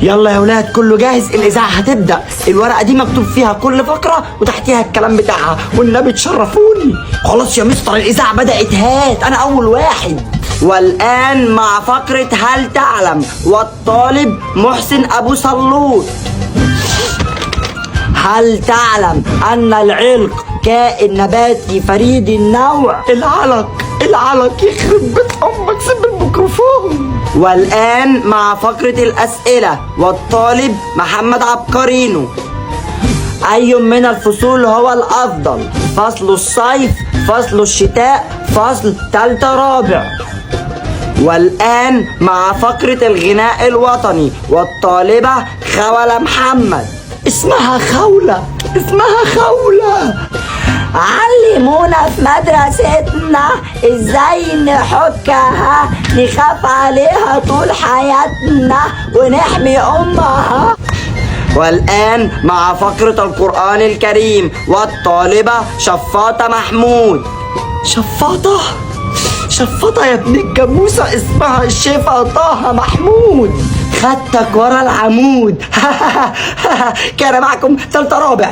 يلا يا ولاد كله جاهز، الإذاعة هتبدأ. الورقة دي مكتوب فيها كل فقرة وتحتيها الكلام بتاعها، والنبي تشرفوني. خلاص يا مستر الإذاعة بدأت، هات أنا أول واحد. والآن مع فقرة هل تعلم، والطالب محسن أبو صلوط. هل تعلم أن العلق كائن نباتي فريد النوع؟ العلق يخرب بيت أمك، سيب الميكروفون. والآن مع فقرة الأسئلة، والطالب محمد عبقرينو. أي من الفصول هو الأفضل؟ فصل الصيف، فصل الشتاء، فصل تالتة رابع. والآن مع فقرة الغناء الوطني، والطالبة خولة محمد. اسمها خولة. علمونا في مدرستنا ازاي نحكها، نخاف عليها طول حياتنا ونحمي امها. والآن مع فقرة القرآن الكريم، والطالبة شفاطة محمود. شفاطة يا ابن الجاموسة، اسمها الشيفة طه محمود. خدتك ورا العمود. كان معكم تالتة رابع.